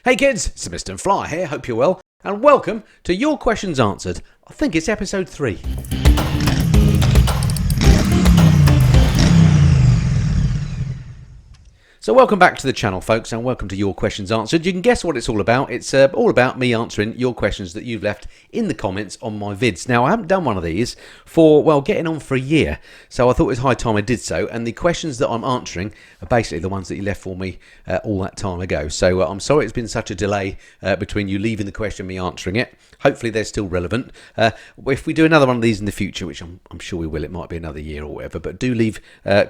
Hey kids, it's Mr. Fly here, hope you're well, and welcome to Your Questions Answered. I think it's episode 3. So welcome back to the channel, folks, and welcome to Your Questions Answered. You can guess what it's all about. It's all about me answering your questions that you've left in the comments on my vids. Now, I haven't done one of these for, well, getting on for a year, so I thought it was high time I did so, and the questions that I'm answering are basically the ones that you left for me all that time ago. So I'm sorry it's been such a delay between you leaving the question and me answering it. Hopefully they're still relevant. If we do another one of these in the future, which I'm sure we will, it might be another year or whatever, but do leave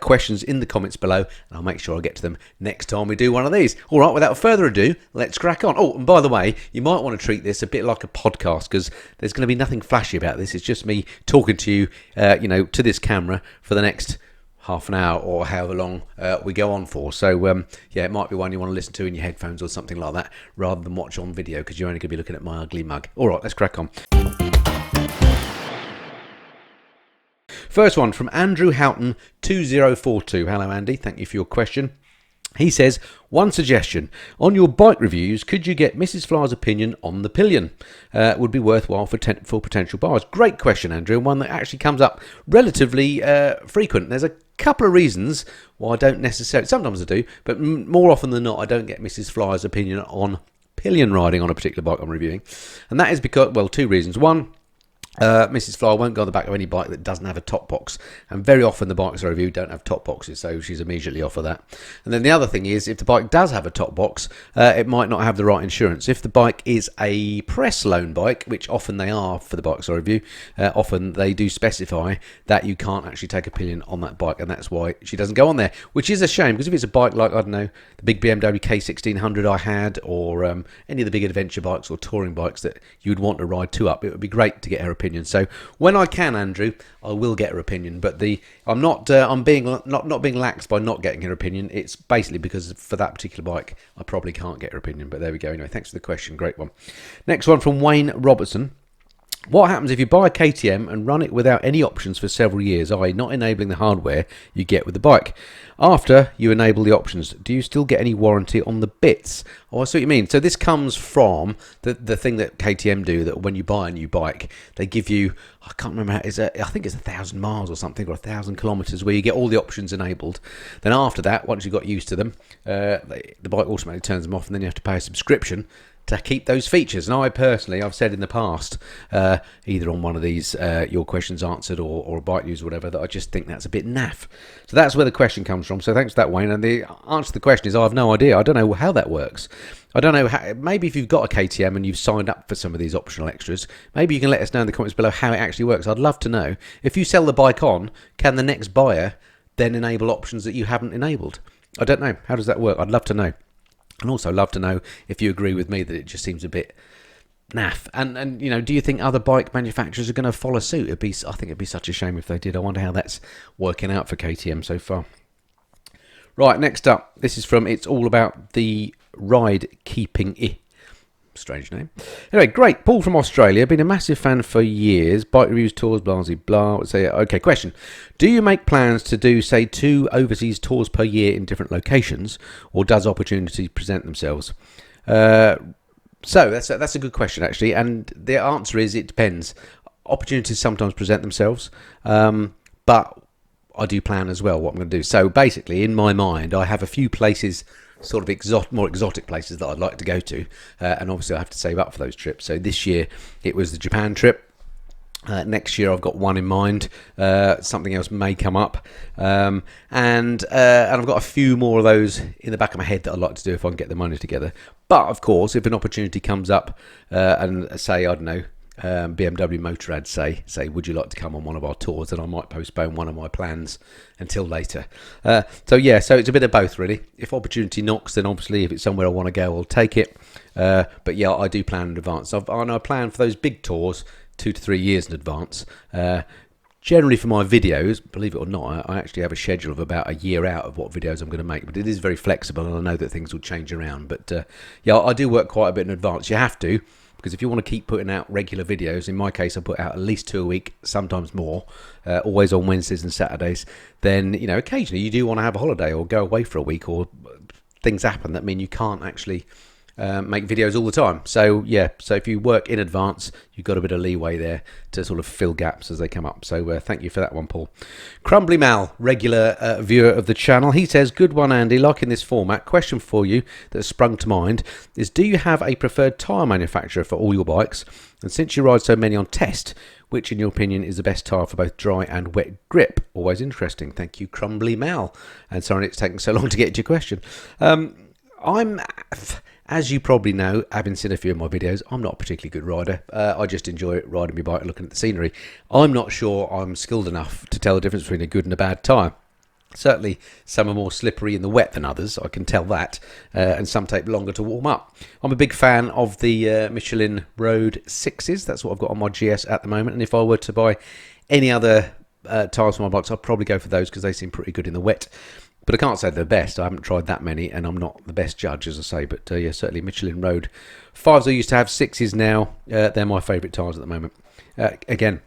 questions in the comments below, and I'll make sure I get to them next time we do one of these. All right, without further ado, let's crack on. Oh, and by the way, you might want to treat this a bit like a podcast, because there's going to be nothing flashy about this. It's just me talking to you, to this camera for the next half an hour or however long we go on for. So yeah, it might be one you want to listen to in your headphones or something like that, rather than watch on video, because you're only going to be looking at my ugly mug. All right, let's crack on. First one from Andrew Houghton 2042. Hello Andy, thank you for your question. He says, one suggestion, on your bike reviews, could you get Mrs. Fly's opinion on the pillion? Would be worthwhile for potential buyers. Great question, Andrew, and one that actually comes up relatively frequent. There's a couple of reasons why I don't necessarily, sometimes I do, but more often than not, I don't get Mrs. Fly's opinion on pillion riding on a particular bike I'm reviewing. And that is because, well, two reasons. One, Mrs. Fly won't go on the back of any bike that doesn't have a top box, and very often the bikes I review don't have top boxes, so she's immediately off of that. And then the other thing is, if the bike does have a top box, it might not have the right insurance. If the bike is a press loan bike, which often they are for the bikes I review, often they do specify that you can't actually take a pillion on that bike, and that's why she doesn't go on there, which is a shame, because if it's a bike like, I don't know, the big BMW K1600 I had, or any of the big adventure bikes or touring bikes that you'd want to ride two up, it would be great to get her opinion. So when I can, Andrew, I will get her opinion, but I'm not being lax by not getting her opinion. It's basically because for that particular bike I probably can't get her opinion. But there we go. Anyway, thanks for the question, great one. Next one from Wayne Robertson. What happens if you buy a KTM and run it without any options for several years, i.e. not enabling the hardware you get with the bike? After you enable the options, do you still get any warranty on the bits? Oh, I see what you mean. So this comes from the thing that KTM do, that when you buy a new bike, they give you, I can't remember how, I think it's 1,000 miles or something, or 1,000 kilometers, where you get all the options enabled. Then after that, once you've got used to them, the bike automatically turns them off, and then you have to pay a subscription to keep those features. And I personally, I've said in the past, either on one of these Your Questions Answered or a bike news or whatever, that I just think that's a bit naff. So that's where the question comes from. So thanks for that, Wayne. And the answer to the question is, I have no idea. I don't know how that works. I don't know how, maybe if you've got a KTM and you've signed up for some of these optional extras, maybe you can let us know in the comments below how it actually works. I'd love to know. If you sell the bike on, can the next buyer then enable options that you haven't enabled? I don't know. How does that work? I'd love to know. And also love to know if you agree with me that it just seems a bit naff. And do you think other bike manufacturers are going to follow suit? I think it'd be such a shame if they did. I wonder how that's working out for KTM so far. Right, next up, this is from It's All About the Ride Keeping. Strange name. Anyway, great. Paul from Australia. Been a massive fan for years. Bike reviews, tours, blah, blah, blah. Say, okay, question. Do you make plans to do, say, 2 overseas tours per year in different locations, or does opportunities present themselves? So that's a good question, actually. And the answer is it depends. Opportunities sometimes present themselves, but I do plan as well what I'm going to do. So basically, in my mind, I have a few places, sort of more exotic places that I'd like to go to, and obviously I have to save up for those trips. So this year it was the Japan trip. Next year I've got one in mind. Something else may come up, and I've got a few more of those in the back of my head that I'd like to do if I can get the money together. But of course, if an opportunity comes up, and say, I don't know, BMW Motorrad say, would you like to come on one of our tours? Then I might postpone one of my plans until later. So it's a bit of both, really. If opportunity knocks, then obviously if it's somewhere I want to go, I'll take it. But yeah, I do plan in advance. I plan for those big tours 2 to 3 years in advance. Generally for my videos, believe it or not, I actually have a schedule of about a year out of what videos I'm going to make, but it is very flexible, and I know that things will change around. But yeah, I do work quite a bit in advance. You have to, because if you want to keep putting out regular videos, in my case I put out at least 2 a week, sometimes more, always on Wednesdays and Saturdays, then occasionally you do want to have a holiday or go away for a week, or things happen that mean you can't actually make videos all the time. So yeah, so if you work in advance, you've got a bit of leeway there to sort of fill gaps as they come up. So thank you for that one, Paul. Crumbly Mal, regular viewer of the channel, he says, good one, Andy, like in this format. Question for you that sprung to mind is, do you have a preferred tyre manufacturer for all your bikes? And since you ride so many on test, which in your opinion is the best tyre for both dry and wet grip? Always interesting. Thank you, Crumbly Mal. And sorry it's taken so long to get to your question. I'm, as you probably know, having seen a few of my videos, I'm not a particularly good rider. I just enjoy riding my bike and looking at the scenery. I'm not sure I'm skilled enough to tell the difference between a good and a bad tyre. Certainly some are more slippery in the wet than others, I can tell that, and some take longer to warm up. I'm a big fan of the Michelin Road 6s. That's what I've got on my GS at the moment, and if I were to buy any other tyres for my bikes, I'd probably go for those because they seem pretty good in the wet. But I can't say they're the best. I haven't tried that many, and I'm not the best judge, as I say. But yeah, certainly Michelin Road 5s I used to have, 6s now. They're my favourite tyres at the moment. Again,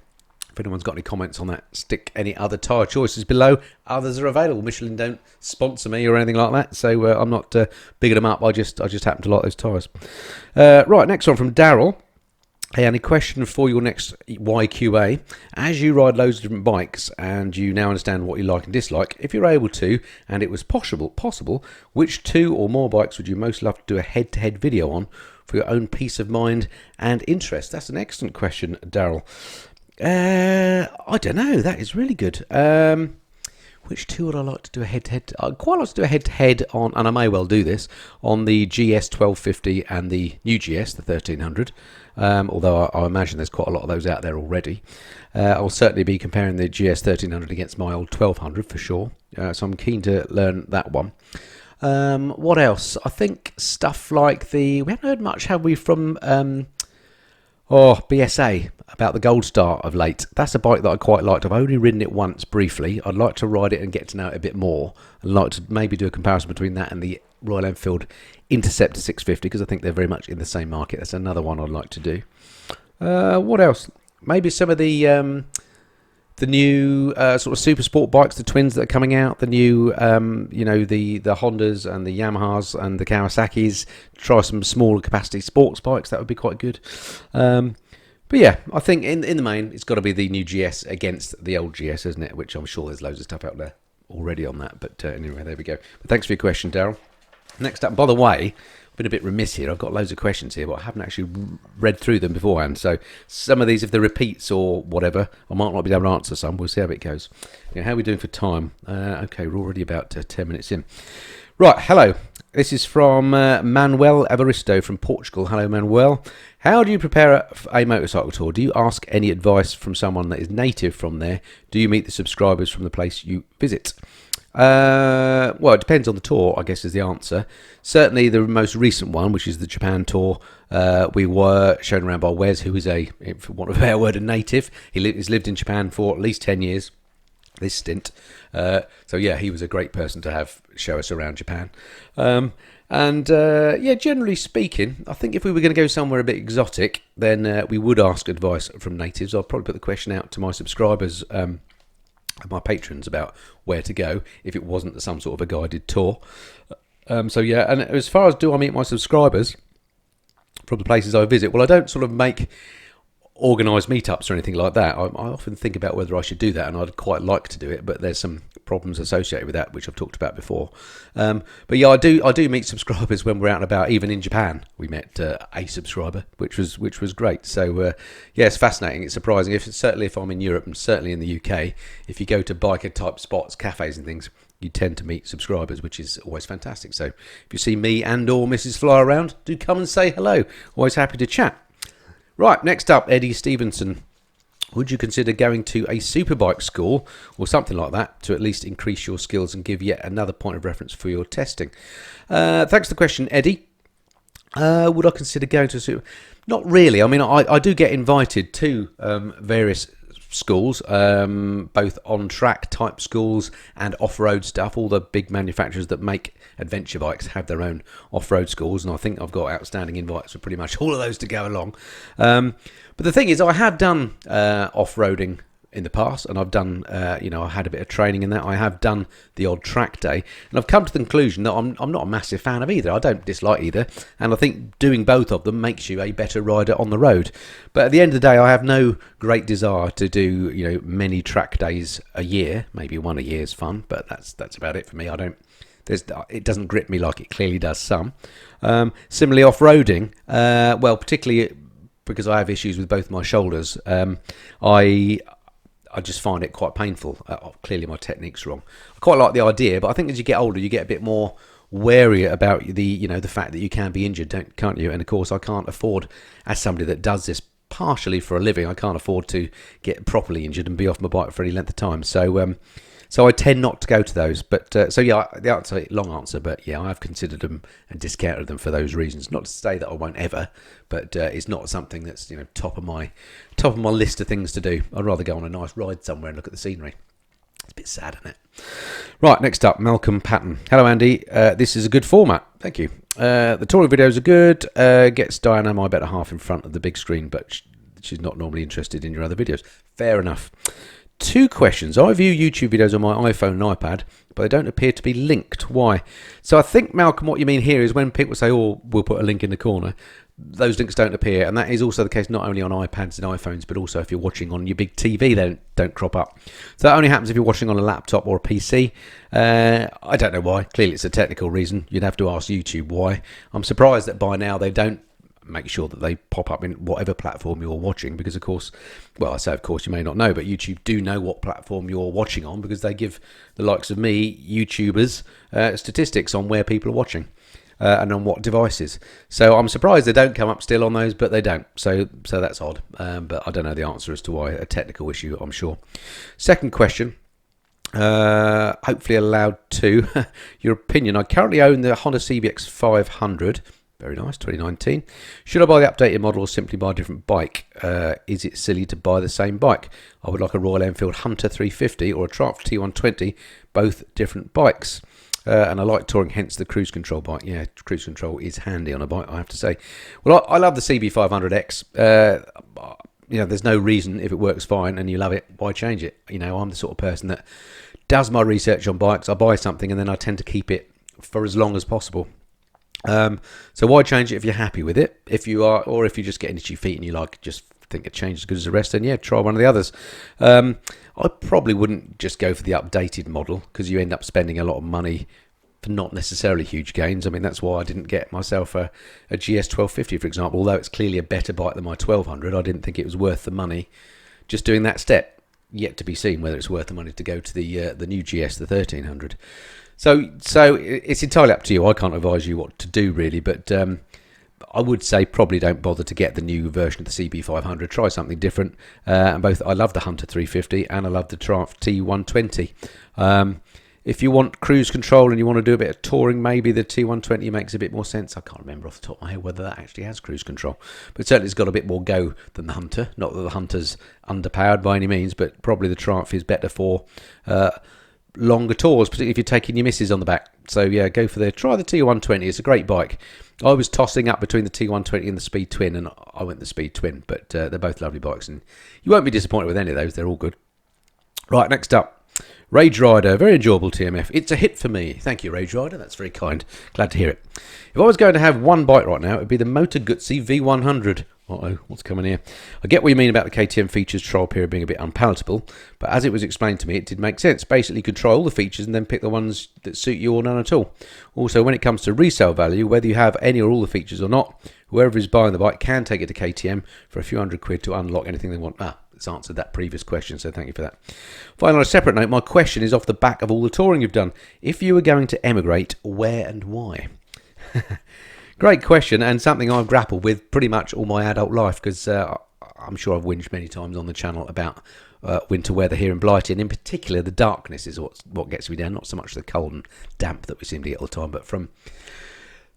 if anyone's got any comments on that, stick any other tyre choices below. Others are available. Michelin don't sponsor me or anything like that, so I'm not bigging them up. I just happen to like those tyres. Right, next one from Daryl. Hey, any question for your next YQA? As you ride loads of different bikes and you now understand what you like and dislike, if you're able to, and it was possible, which 2 or more bikes would you most love to do a head-to-head video on for your own peace of mind and interest? That's an excellent question, Daryl. I don't know. That is really good. Which 2 would I like to do a head-to-head? I'd quite like to do a head-to-head on, and I may well do this, on the GS 1250 and the new GS, the 1300. Although I imagine there's quite a lot of those out there already. I'll certainly be comparing the GS 1300 against my old 1200 for sure. So I'm keen to learn that one. What else? I think stuff like we haven't heard much, have we, from BSA about the Gold Star of late. That's a bike that I quite liked. I've only ridden it once briefly. I'd like to ride it and get to know it a bit more. I'd like to maybe do a comparison between that and the Royal Enfield Interceptor 650 because I think they're very much in the same market. That's another one I'd like to do. What else? Maybe some of the new sort of super sport bikes, the twins that are coming out, the new, the Hondas and the Yamahas and the Kawasaki's. Try some smaller capacity sports bikes. That would be quite good. But yeah, I think in the main, it's got to be the new GS against the old GS, isn't it? Which I'm sure there's loads of stuff out there already on that. But anyway, there we go. But thanks for your question, Daryl. Next up, by the way, I've been a bit remiss here. I've got loads of questions here, but I haven't actually read through them beforehand. So some of these, if they're repeats or whatever, I might not be able to answer some. We'll see how it goes. How are we doing for time? Okay, we're already about 10 minutes in. Right, hello. This is from Manuel Evaristo from Portugal. Hello, Manuel. How do you prepare a motorcycle tour? Do you ask any advice from someone that is native from there? Do you meet the subscribers from the place you visit? Well, it depends on the tour, I guess, is the answer. Certainly the most recent one, which is the Japan tour, we were shown around by Wes, who is for want of a better word, a native. He's lived in Japan for at least 10 years, this stint. So yeah, he was a great person to have show us around Japan. Yeah, generally speaking, I think if we were going to go somewhere a bit exotic, then we would ask advice from natives. I'll probably put the question out to my subscribers, my patrons, about where to go if it wasn't some sort of a guided tour. So yeah, and as far as do I meet my subscribers from the places I visit, well, I don't sort of make organised meetups or anything like that. I often think about whether I should do that, and I'd quite like to do it, but there's some problems associated with that, which I've talked about before. But yeah, I do meet subscribers when we're out and about. Even in Japan, we met a subscriber, which was great. So yeah, it's fascinating. It's surprising. Certainly if I'm in Europe and certainly in the UK, if you go to biker type spots, cafes and things, you tend to meet subscribers, which is always fantastic. So if you see me and or Mrs. Fly around, do come and say hello. Always happy to chat. Right, next up, Eddie Stevenson. Would you consider going to a superbike school or something like that to at least increase your skills and give yet another point of reference for your testing? Thanks for the question, Eddie. Would I consider going to a super... Not really. I mean, I do get invited to various schools, both on-track type schools and off-road stuff. All the big manufacturers that make adventure bikes have their own off-road schools, and I think I've got outstanding invites for pretty much all of those to go along. But the thing is, I had done off-roading in the past, and I've done, I had a bit of training in that. I have done the odd track day, and I've come to the conclusion that I'm not a massive fan of either. I don't dislike either, and I think doing both of them makes you a better rider on the road. But at the end of the day, I have no great desire to do, many track days a year. Maybe one a year is fun, but that's about it for me. It doesn't grip me like it clearly does some. Similarly, off-roading, particularly because I have issues with both my shoulders, I just find it quite painful. Clearly my technique's wrong. I quite like the idea, but I think as you get older, you get a bit more wary about the fact that you can be injured, can't you? And of course, I can't afford, as somebody that does this partially for a living, I can't afford to get properly injured and be off my bike for any length of time. So I tend not to go to those. But the answer, long answer, but yeah, I have considered them and discounted them for those reasons. Not to say that I won't ever, but it's not something that's top of my list of things to do. I'd rather go on a nice ride somewhere and look at the scenery. It's a bit sad, isn't it? Right, next up, Malcolm Patton. Hello, Andy. This is a good format. Thank you. The touring videos are good. Gets Diana, my better half, in front of the big screen, but she's not normally interested in your other videos. Fair enough. 2 questions. I view YouTube videos on my iPhone and iPad, but they don't appear to be linked. Why? So I think, Malcolm, what you mean here is when people say, oh, we'll put a link in the corner, those links don't appear. And that is also the case not only on iPads and iPhones, but also if you're watching on your big TV, they don't crop up. So that only happens if you're watching on a laptop or a PC. I don't know why. Clearly it's a technical reason. You'd have to ask YouTube why. I'm surprised that by now they don't make sure that they pop up in whatever platform you're watching, because of course, well, I say of course, you may not know, but YouTube do know what platform you're watching on, because they give the likes of me, YouTubers, statistics on where people are watching and on what devices. So I'm surprised they don't come up still on those, but they don't. So that's odd. But I don't know the answer as to why. A technical issue, I'm sure. Second question. Hopefully allowed to. Your opinion. I currently own the Honda CBX500. Very nice, 2019. Should I buy the updated model or simply buy a different bike? Is it silly to buy the same bike? I would like a Royal Enfield Hunter 350 or a Triumph T120, both different bikes. And I like touring, hence the cruise control bike. Yeah, cruise control is handy on a bike, I have to say. Well, I love the CB500X. There's no reason, if it works fine and you love it, why change it? I'm the sort of person that does my research on bikes. I buy something and then I tend to keep it for as long as possible. So why change it if you're happy with it? If you are, or if you're just getting itchy feet and you just think a change is as good as the rest, then yeah, try one of the others. I probably wouldn't just go for the updated model, because you end up spending a lot of money for not necessarily huge gains. I mean, that's why I didn't get myself a GS1250, for example. Although it's clearly a better bike than my 1200, I didn't think it was worth the money just doing that step. Yet to be seen whether it's worth the money to go to the new GS, the 1300. So it's entirely up to you. I can't advise you what to do, really, but I would say probably don't bother to get the new version of the CB500. Try something different. And both, I love the Hunter 350 and I love the Triumph T120. If you want cruise control and you want to do a bit of touring, maybe the T120 makes a bit more sense. I can't remember off the top of my head whether that actually has cruise control, but certainly it's got a bit more go than the Hunter. Not that the Hunter's underpowered by any means, but probably the Triumph is better for longer tours, particularly if you're taking your missus on the back. So yeah, try the T120. It's a great bike. I was tossing up between the T120 and the Speed Twin, and I went the Speed Twin, but they're both lovely bikes, and you won't be disappointed with any of those. They're all good. Right, next up, Rage Rider, very enjoyable TMF. It's a hit for me. Thank you, Rage Rider. That's very kind. Glad to hear it. If I was going to have one bike right now, it would be the Motor Guzzi V100. Uh-oh, what's coming here? I get what you mean about the KTM features trial period being a bit unpalatable, but as it was explained to me, it did make sense. Basically, control all the features and then pick the ones that suit you or none at all. Also, when it comes to resale value, whether you have any or all the features or not, whoever is buying the bike can take it to KTM for a few £100 to unlock anything they want. It's answered that previous question, so thank you for that. Finally, on a separate note, my question is off the back of all the touring you've done. If you were going to emigrate, where and why? Great question, and something I've grappled with pretty much all my adult life, because I'm sure I've whinged many times on the channel about winter weather here in Blighty, and in particular the darkness is what gets me down, not so much the cold and damp that we seem to get all the time, but from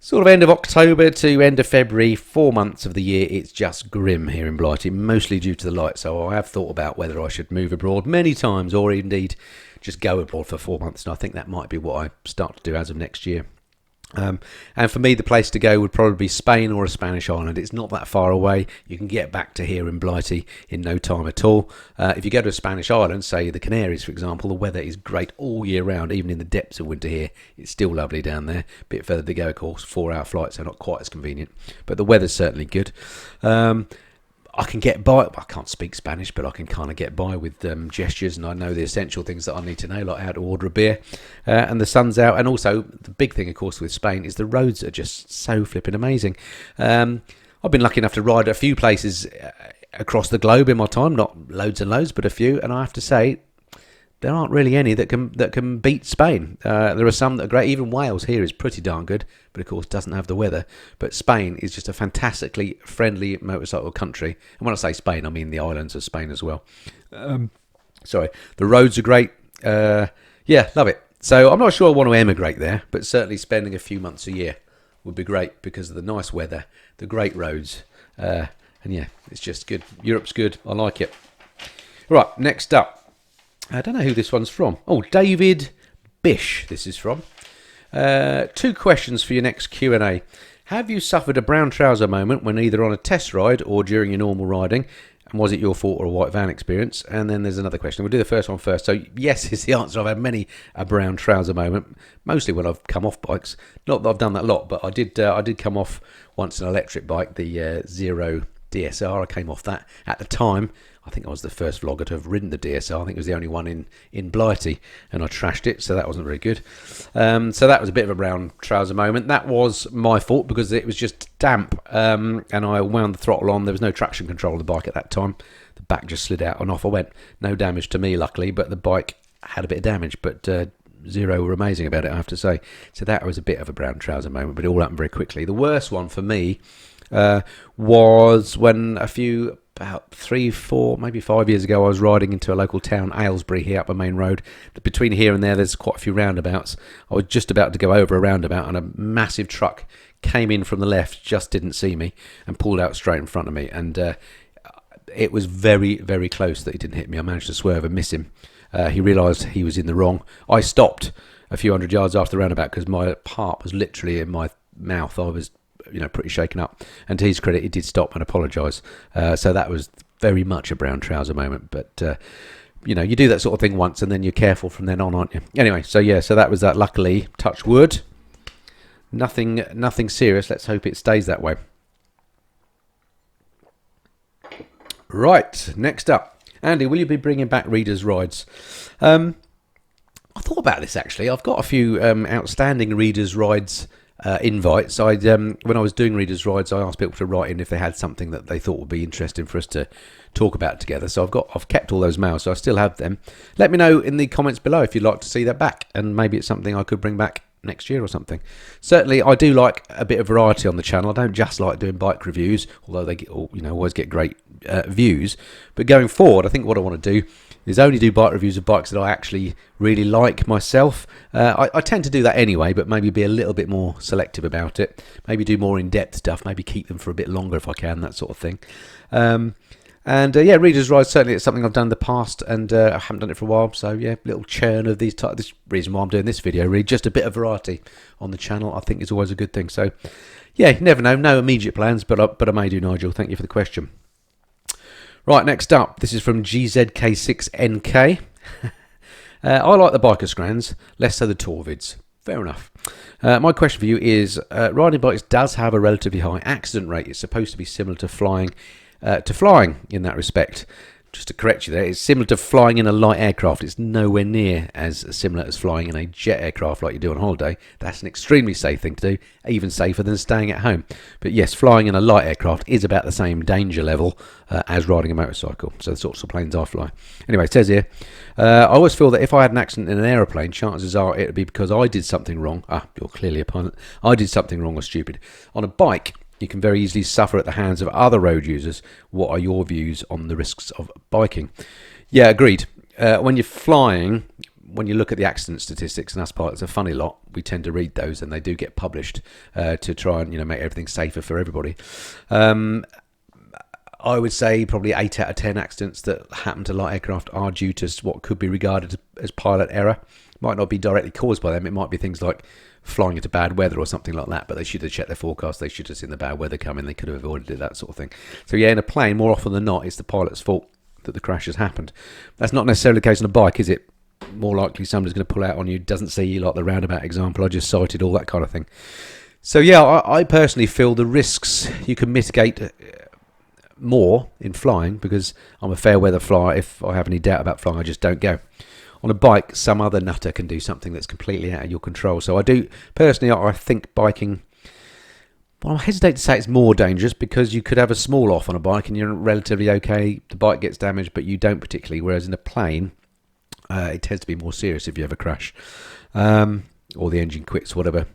sort of end of October to end of February, 4 months of the year, it's just grim here in Blighty, mostly due to the light. So I have thought about whether I should move abroad many times, or indeed just go abroad for 4 months, and I think that might be what I start to do as of next year. And for me, the place to go would probably be Spain or a Spanish island. It's not that far away. You can get back to here in Blighty in no time at all. If you go to a Spanish island, say the Canaries, for example, the weather is great all year round, even in the depths of winter here. It's still lovely down there. A bit further to go, of course, 4-hour flight, so not quite as convenient. But the weather's certainly good. I can get by. I can't speak Spanish, but I can kind of get by with gestures, and I know the essential things that I need to know, like how to order a beer, and the sun's out. And also, the big thing, of course, with Spain is the roads are just so flipping amazing. I've been lucky enough to ride a few places across the globe in my time, not loads and loads, but a few, and I have to say, there aren't really any that can beat Spain. There are some that are great. Even Wales here is pretty darn good, but of course doesn't have the weather. But Spain is just a fantastically friendly motorcycle country. And when I say Spain, I mean the islands of Spain as well. Sorry, the roads are great. Yeah, love it. So I'm not sure I want to emigrate there, but certainly spending a few months a year would be great because of the nice weather, the great roads, and yeah, it's just good. Europe's good. I like it. Right, next up. I don't know who this one's from. Oh, David Bish, this is from. 2 questions for your next Q&A. Have you suffered a brown trouser moment when either on a test ride or during your normal riding? And was it your fault or a white van experience? And then there's another question. We'll do the first one first. So yes is the answer. I've had many a brown trouser moment, mostly when I've come off bikes. Not that I've done that a lot, but I did come off once an electric bike, the Zero DSR. I came off that at the time. I think I was the first vlogger to have ridden the DSR. I think it was the only one in Blighty, and I trashed it, so that wasn't very good. So that was a bit of a brown trouser moment. That was my fault because it was just damp, and I wound the throttle on. There was no traction control of the bike at that time. The back just slid out and off I went. No damage to me, luckily, but the bike had a bit of damage. But Zero were amazing about it, I have to say. So that was a bit of a brown trouser moment, but it all happened very quickly. The worst one for me was when about 3, 4, maybe 5 years ago, I was riding into a local town, Aylesbury, here up a main road. Between here and there's quite a few roundabouts. I was just about to go over a roundabout, and a massive truck came in from the left, just didn't see me, and pulled out straight in front of me. And it was very, very close that he didn't hit me. I managed to swerve and miss him. He realised he was in the wrong. I stopped a few hundred yards after the roundabout because my heart was literally in my mouth. I was pretty shaken up, and to his credit, he did stop and apologise. So that was very much a brown trouser moment. But you do that sort of thing once, and then you're careful from then on, aren't you? Anyway, so yeah, so that was that. Luckily, touch wood, nothing serious. Let's hope it stays that way. Right, next up, Andy, will you be bringing back readers' rides? I thought about this actually. I've got a few outstanding readers' rides invites. When I was doing readers' rides, I asked people to write in if they had something that they thought would be interesting for us to talk about together. So I've kept all those mails, so I still have them. Let me know in the comments below if you'd like to see that back, and maybe it's something I could bring back next year or something. Certainly, I do like a bit of variety on the channel. I don't just like doing bike reviews, although they always get great views. But going forward, I think what I want to do is only do bike reviews of bikes that I actually really like myself. I tend to do that anyway, but maybe be a little bit more selective about it. Maybe do more in-depth stuff. Maybe keep them for a bit longer if I can, that sort of thing. Yeah, readers' rides, certainly it's something I've done in the past, and I haven't done it for a while. So yeah, little churn of these types. This reason why I'm doing this video, really, just a bit of variety on the channel, I think is always a good thing. So yeah, you never know. No immediate plans, but I may do, Nigel. Thank you for the question. Right, next up, this is from GZK6NK. I like the biker scrans, less so the tour vids. Fair enough. My question for you is, riding bikes does have a relatively high accident rate. It's supposed to be similar to flying in that respect. Just to correct you there, it's similar to flying in a light aircraft. It's nowhere near as similar as flying in a jet aircraft like you do on holiday. That's an extremely safe thing to do, even safer than staying at home. But yes, flying in a light aircraft is about the same danger level as riding a motorcycle. So the sorts of planes I fly. Anyway, it says here, I always feel that if I had an accident in an aeroplane, chances are it would be because I did something wrong. You're clearly a pilot. I did something wrong or stupid. On a bike, you can very easily suffer at the hands of other road users. What are your views on the risks of biking? Yeah, agreed. When you're flying, when you look at the accident statistics, and us pilots are a funny lot, we tend to read those, and they do get published to try and make everything safer for everybody. I would say probably 8 out of 10 accidents that happen to light aircraft are due to what could be regarded as pilot error. Might not be directly caused by them. It might be things like flying into bad weather or something like that, but they should have checked their forecast. They should have seen the bad weather coming. They could have avoided it, that sort of thing. So yeah, in a plane, more often than not, it's the pilot's fault that the crash has happened. That's not necessarily the case on a bike, is it? More likely somebody's going to pull out on you, doesn't see you, like the roundabout example I just cited, all that kind of thing. So yeah, I personally feel the risks you can mitigate more in flying, because I'm a fair weather flyer. If I have any doubt about flying, I just don't go. On a bike, some other nutter can do something that's completely out of your control. So I do, personally, I think biking, well, I hesitate to say it's more dangerous, because you could have a small off on a bike and you're relatively okay. The bike gets damaged, but you don't particularly. Whereas in a plane, it tends to be more serious if you have a crash. Or the engine quits, whatever.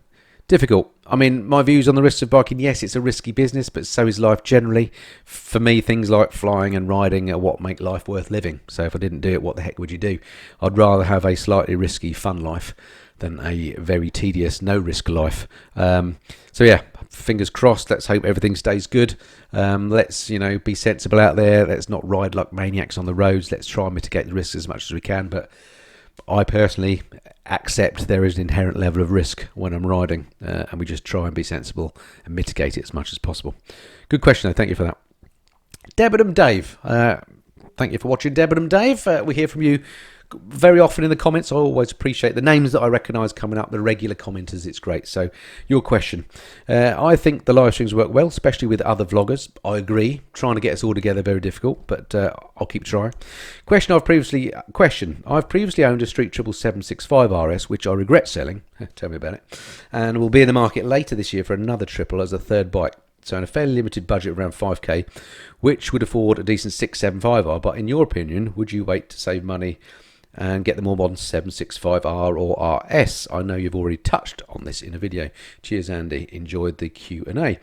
Difficult. I mean, my views on the risks of biking, yes, it's a risky business, but so is life generally. For me, things like flying and riding are what make life worth living. So if I didn't do it, what the heck would you do? I'd rather have a slightly risky, fun life than a very tedious, no-risk life. So yeah, fingers crossed. Let's hope everything stays good. Let's, be sensible out there. Let's not ride like maniacs on the roads. Let's try and mitigate the risks as much as we can. But I personally accept there is an inherent level of risk when I'm riding, and we just try and be sensible and mitigate it as much as possible. Good question, though. Thank you for that. Debenham Dave. Thank you for watching, Debenham Dave. We hear from you very often in the comments. I always appreciate the names that I recognise coming up, the regular commenters. It's great. So your question. I think the live streams work well, especially with other vloggers. I agree. Trying to get us all together, very difficult, but I'll keep trying. I've previously owned a Street Triple 765 RS, which I regret selling. Tell me about it. And will be in the market later this year for another triple as a third bike. So in a fairly limited budget, around 5k, which would afford a decent 675R. But in your opinion, would you wait to save money and get the more modern 765R or RS? I know you've already touched on this in a video. Cheers, Andy. Enjoyed the Q&A.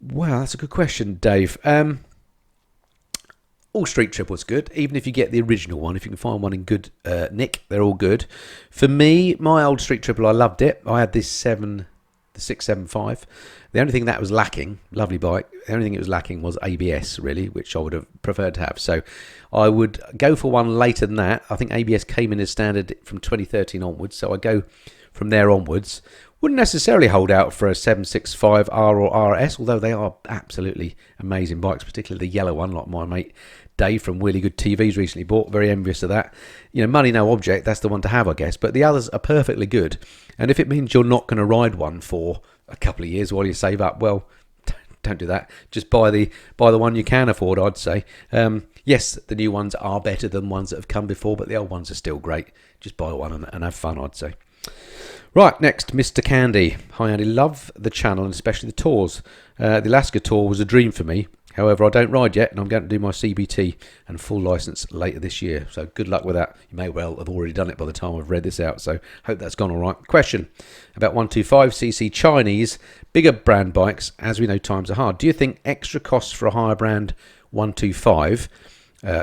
Wow, that's a good question, Dave. All Street Triples good, even if you get the original one. If you can find one in good nick, they're all good. For me, my old Street Triple, I loved it. I had the 675. The only thing that was lacking, lovely bike, the only thing it was lacking was ABS, really, which I would have preferred to have. So I would go for one later than that. I think ABS came in as standard from 2013 onwards, so I go from there onwards. Wouldn't necessarily hold out for a 765R or RS, although they are absolutely amazing bikes, particularly the yellow one, like my mate Dave from Really Good TV's recently bought. Very envious of that. Money no object, that's the one to have, I guess. But the others are perfectly good. And if it means you're not going to ride one for a couple of years while you save up, well, don't do that. Just buy the one you can afford, I'd say. Yes, the new ones are better than ones that have come before, but the old ones are still great. Just buy one and have fun, I'd say. Right, next, Mr. Candy. Hi, Andy. Love the channel and especially the tours. The Alaska tour was a dream for me. However, I don't ride yet, and I'm going to do my CBT and full licence later this year. So good luck with that. You may well have already done it by the time I've read this out, so hope that's gone all right. Question about 125cc Chinese, bigger brand bikes. As we know, times are hard. Do you think extra costs for a higher brand 125,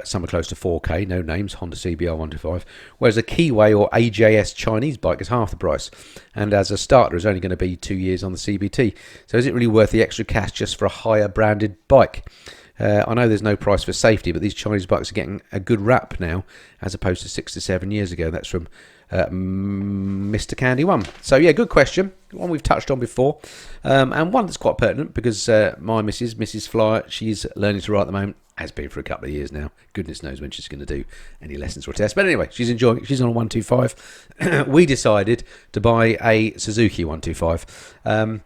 some are close to 4k, no names, Honda CBR 125, whereas a Keyway or AJS Chinese bike is half the price, and as a starter is only going to be 2 years on the CBT. So is it really worth the extra cash just for a higher branded bike? I know there's no price for safety, but these Chinese bikes are getting a good rap now, as opposed to 6 to 7 years ago. That's from Mr. Candy 1. So yeah, good question. One we've touched on before, and one that's quite pertinent because my Mrs. Flyer, she's learning to ride at the moment. Has been for a couple of years now. Goodness knows when she's going to do any lessons or tests. But anyway, she's enjoying it. She's on a 125. We decided to buy a Suzuki 125. I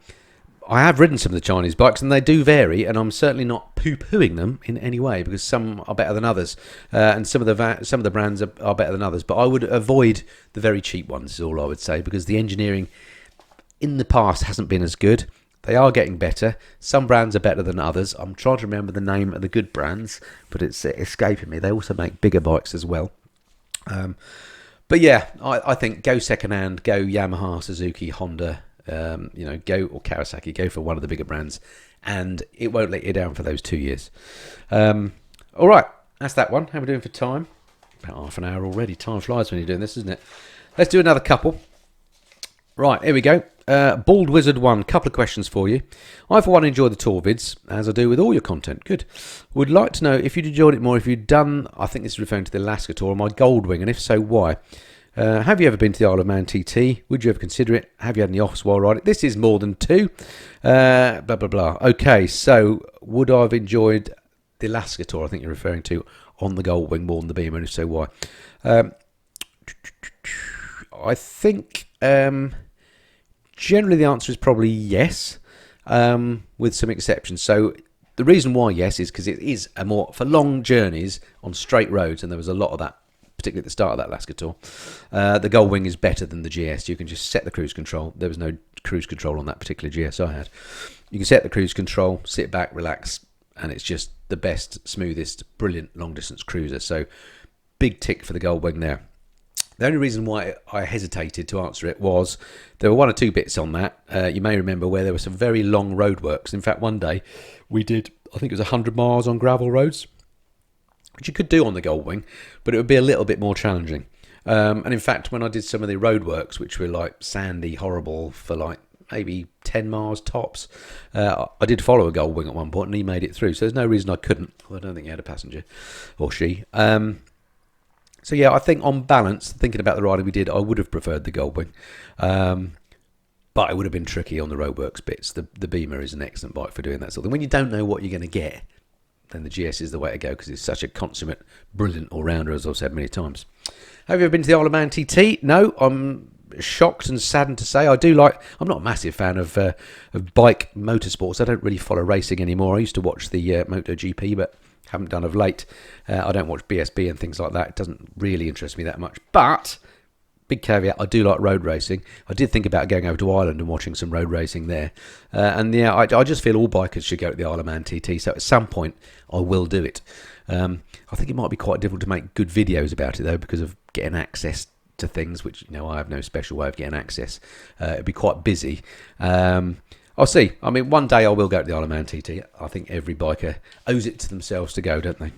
have ridden some of the Chinese bikes, and they do vary, and I'm certainly not poo-pooing them in any way because some are better than others, and some of the brands are better than others. But I would avoid the very cheap ones, is all I would say, because the engineering in the past hasn't been as good. They are getting better. Some brands are better than others. I'm trying to remember the name of the good brands, but it's escaping me. They also make bigger bikes as well. But yeah, I think go second-hand, go Yamaha, Suzuki, Honda, go, or Kawasaki, go for one of the bigger brands, and it won't let you down for those 2 years. All right, that's that one. How are we doing for time? About half an hour already. Time flies when you're doing this, isn't it? Let's do another couple. Right, here we go. Bald Wizard 1, couple of questions for you. I, for one, enjoy the tour vids, as I do with all your content. Good. Would like to know if you'd enjoyed it more if you'd done, I think this is referring to the Alaska tour, on my Goldwing, and if so, why? Have you ever been to the Isle of Man TT? Would you ever consider it? Have you had any offs while riding? This is more than 2. Blah, blah, blah. Okay, so would I have enjoyed the Alaska tour, I think you're referring to, on the Goldwing more than the Beamer, and if so, why? I think generally the answer is probably yes, with some exceptions. So the reason why yes is because it is a more, for long journeys on straight roads, and there was a lot of that, particularly at the start of that Alaska tour. The Goldwing is better than the GS. You can just set the cruise control. There was no cruise control on that particular GS I had. You can set the cruise control, sit back, relax, and it's just the best, smoothest, brilliant long-distance cruiser. So big tick for the Goldwing there. The only reason why I hesitated to answer it was there were 1 or 2 bits on that. You may remember where there were some very long roadworks. In fact, one day we did, I think it was 100 miles on gravel roads, which you could do on the Goldwing, but it would be a little bit more challenging. And in fact, when I did some of the roadworks, which were like sandy, horrible for like maybe 10 miles tops, I did follow a Goldwing at one point and he made it through. So there's no reason I couldn't. Well, I don't think he had a passenger, or she. So yeah, I think on balance, thinking about the riding we did, I would have preferred the Goldwing. But it would have been tricky on the roadworks bits. The Beamer is an excellent bike for doing that sort of thing. When you don't know what you're going to get, then the GS is the way to go because it's such a consummate, brilliant all-rounder, as I've said many times. Have you ever been to the Isle of Man TT? No, I'm shocked and saddened to say. I'm not a massive fan of bike motorsports. I don't really follow racing anymore. I used to watch the MotoGP, but haven't done of late. I don't watch BSB and things like that. It doesn't really interest me that much. But, big caveat, I do like road racing. I did think about going over to Ireland and watching some road racing there. And yeah, I just feel all bikers should go to the Isle of Man TT. So at some point, I will do it. I think it might be quite difficult to make good videos about it, though, because of getting access to things, which, I have no special way of getting access. It'd be quite busy. I'll see. I mean, one day I will go to the Isle of Man TT. I think every biker owes it to themselves to go, don't they?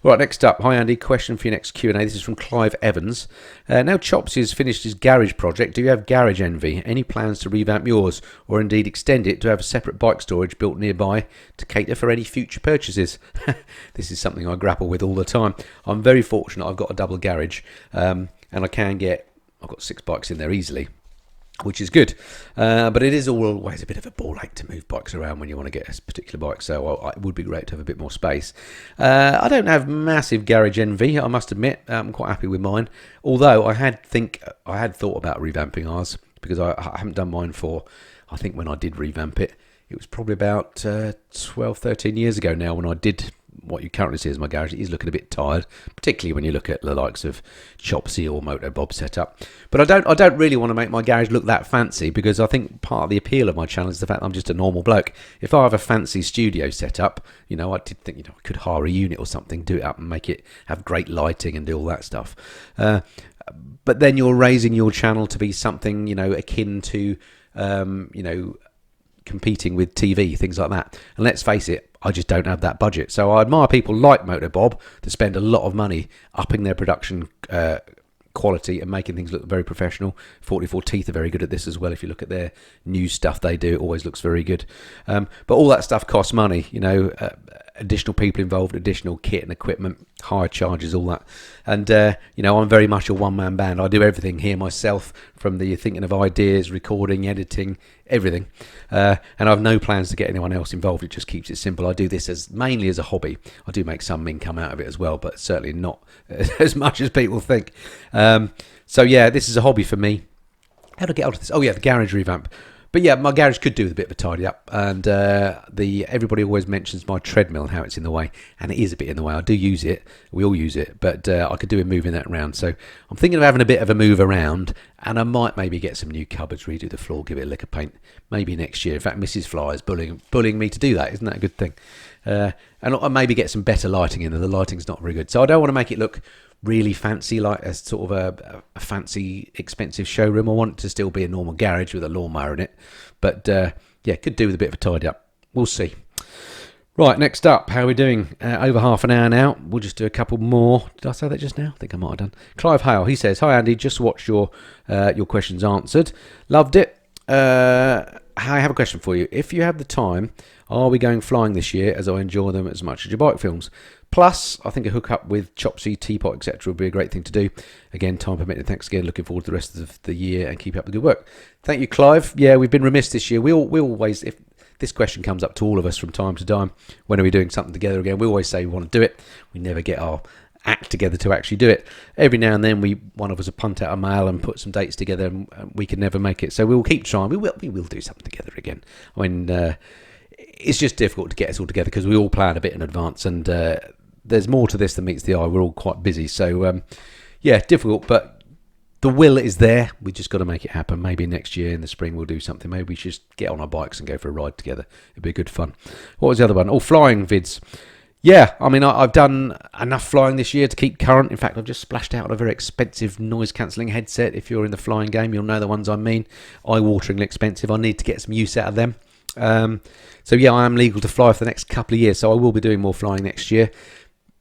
Right, next up. Hi, Andy. Question for your next Q&A. This is from Clive Evans. Now Chopsy has finished his garage project. Do you have garage envy? Any plans to revamp yours, or indeed extend it to have a separate bike storage built nearby to cater for any future purchases? This is something I grapple with all the time. I'm very fortunate. I've got a double garage, and I've got 6 bikes in there easily, which is good. But it is always a bit of a ball ache to move bikes around when you want to get a particular bike, so it would be great to have a bit more space. I don't have massive garage envy, I must admit. I'm quite happy with mine, although I had thought about revamping ours, because I haven't done mine for, I think when I did revamp it, it was probably about 12, 13 years ago now when I did what you currently see as my garage. It is looking a bit tired, particularly when you look at the likes of Chopsy or Moto Bob setup. But I don't really want to make my garage look that fancy, because I think part of the appeal of my channel is the fact that I'm just a normal bloke. If I have a fancy studio setup, I did think I could hire a unit or something, do it up and make it have great lighting and do all that stuff. But then you're raising your channel to be something akin to competing with TV, things like that. And let's face it, I just don't have that budget. So I admire people like Moto Bob that spend a lot of money upping their production quality and making things look very professional. 44 Teeth are very good at this as well. If you look at their new stuff they do, it always looks very good. But all that stuff costs money, additional people involved, additional kit and equipment, hire charges, all that. And I'm very much a one-man band. I do everything here myself, from the thinking of ideas, recording, editing, everything. And I've no plans to get anyone else involved. It just keeps it simple. I do this mainly as a hobby. I do make some income out of it as well, but certainly not as much as people think. So yeah, this is a hobby for me. How do I get out of this? Oh yeah, the garage revamp. But yeah, my garage could do with a bit of a tidy up, and everybody always mentions my treadmill and how it's in the way, and it is a bit in the way. I do use it, we all use it, but I could do with moving that around. So I'm thinking of having a bit of a move around, and I might maybe get some new cupboards, redo the floor, give it a lick of paint, maybe next year. In fact, Mrs. Fly is bullying me to do that. Isn't that a good thing? And I'll maybe get some better lighting in there. The lighting's not very good, so I don't want to make it look really fancy, like a sort of a fancy, expensive showroom. I want it to still be a normal garage with a lawnmower in it. But yeah, could do with a bit of a tidy up. We'll see. Right, next up, how are we doing? Over half an hour now. We'll just do a couple more. Did I say that just now? I think I might have done. Clive Hale, he says, "Hi Andy, just watched your questions answered. Loved it. I have a question for you. If you have the time, are we going flying this year, as I enjoy them as much as your bike films? Plus, I think a hookup with Chopsy, Teapot, etc. would be a great thing to do. Again, time permitting. Thanks again. Looking forward to the rest of the year and keep up the good work. Thank you, Clive. Yeah, we've been remiss this year. We always, if this question comes up to all of us from time to time, when are we doing something together again? We always say we want to do it. We never get our act together to actually do it. Every now and then one of us will punt out a mail and put some dates together, and we can never make it. So we will keep trying. We will do something together again. I mean, it's just difficult to get us all together because we all plan a bit in advance, and there's more to this than meets the eye. We're all quite busy, so yeah, difficult, but the will is there. We just got to make it happen. Maybe next year in the spring we'll do something. Maybe we should just get on our bikes and go for a ride together. It'd be good fun. What was the other one? Oh, flying vids. Yeah, I mean, I've done enough flying this year to keep current. In fact, I've just splashed out a very expensive noise-cancelling headset. If you're in the flying game, you'll know the ones I mean. Eye-wateringly expensive. I need to get some use out of them. So yeah, I am legal to fly for the next couple of years, so I will be doing more flying next year.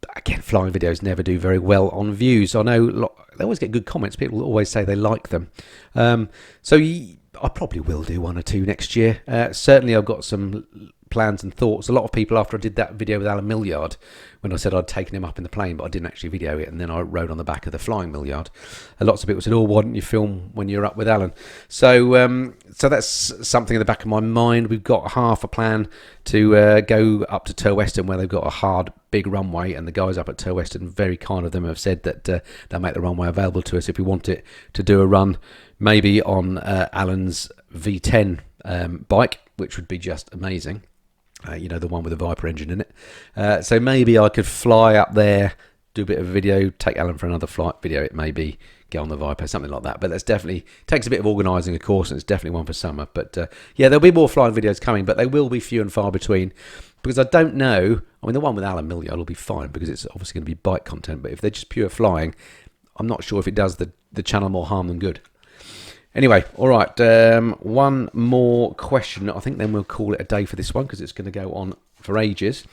But again, flying videos never do very well on views. I know they always get good comments. People always say they like them. So I probably will do one or two next year. Certainly, I've got some plans and thoughts. A lot of people, after I did that video with Alan Millyard, when I said I'd taken him up in the plane, but I didn't actually video it, and then I rode on the back of the flying Millyard. Lots of people said, "Oh, why didn't you film when you're up with Alan?" So, so that's something in the back of my mind. We've got half a plan to go up to Turweston, where they've got a hard, big runway, and the guys up at Turweston, very kind of them, have said that they'll make the runway available to us if we want it to do a run, maybe on Alan's V10 bike, which would be just amazing. You know, the one with the Viper engine in it. So maybe I could fly up there, do a bit of a video, take Alan for another flight video, it may be, get on the Viper, something like that. But that's definitely, takes a bit of organising, of course, and it's definitely one for summer. But yeah, there'll be more flying videos coming, but they will be few and far between, because I don't know, I mean, the one with Alan Millyard will be fine, because it's obviously going to be bike content, but if they're just pure flying, I'm not sure if it does the channel more harm than good. Anyway, all right, one more question. I think then we'll call it a day for this one because it's going to go on for ages.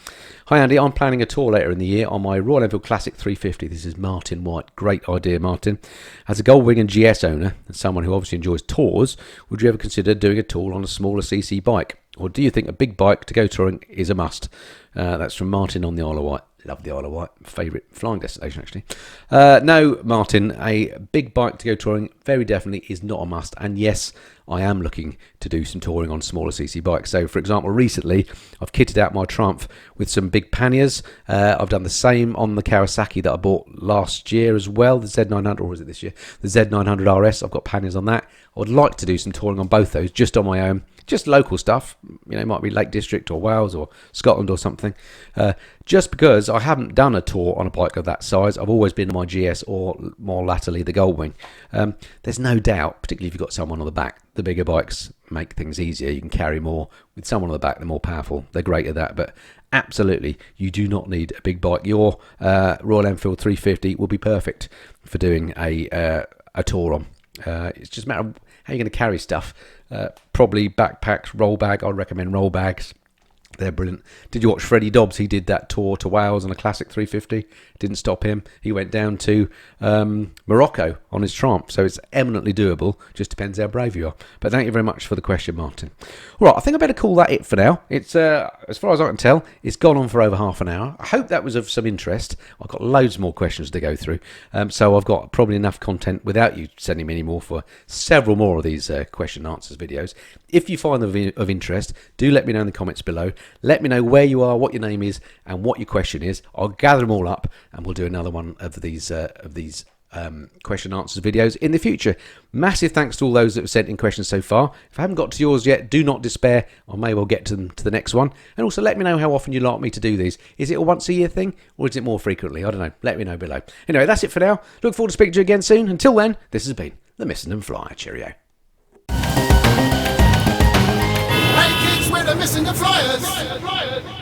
Hi, Andy. I'm planning a tour later in the year on my Royal Enfield Classic 350. This is Martin White. Great idea, Martin. As a Goldwing and GS owner and someone who obviously enjoys tours, would you ever consider doing a tour on a smaller CC bike? Or do you think a big bike to go touring is a must? That's from Martin on the Isle of Wight. Love the Isle of Wight. Favourite flying destination, actually. No, Martin, a big bike to go touring very definitely is not a must. And yes, I am looking to do some touring on smaller CC bikes. So, for example, recently I've kitted out my Triumph with some big panniers. I've done the same on the Kawasaki that I bought last year as well, the Z900, or was it this year? The Z900 RS. I've got panniers on that. I would like to do some touring on both those, just on my own. Just local stuff, you know, it might be Lake District or Wales or Scotland or something. Just because I haven't done a tour on a bike of that size, I've always been on my GS or more latterly the Goldwing. There's no doubt, particularly if you've got someone on the back, the bigger bikes make things easier. You can carry more with someone on the back. They're more powerful. They're great at that. But absolutely, you do not need a big bike. Your Royal Enfield 350 will be perfect for doing a tour on. It's just a matter of how you're going to carry stuff. Probably backpacks, roll bag. I'd recommend roll bags. They're brilliant. Did you watch Freddie Dobbs? He did that tour to Wales on a Classic 350. Didn't stop him. He went down to Morocco on his Triumph. So it's eminently doable. Just depends how brave you are. But thank you very much for the question, Martin. All right, I think I better call that it for now. It's as far as I can tell, it's gone on for over half an hour. I hope that was of some interest. I've got loads more questions to go through. So I've got probably enough content without you sending me any more for several more of these question and answers videos. If you find them of interest, do let me know in the comments below. Let me know where you are, what your name is, and what your question is. I'll gather them all up, and we'll do another one of these question and answers videos in the future. Massive thanks to all those that have sent in questions so far. If I haven't got to yours yet, do not despair. I may well get to them to the next one. And also let me know how often you'd like me to do these. Is it a once a year thing, or is it more frequently? I don't know. Let me know below. Anyway, that's it for now. Look forward to speaking to you again soon. Until then, this has been the Missing and Flyer. Cheerio. Hey kids, we're the Missing and Flyers.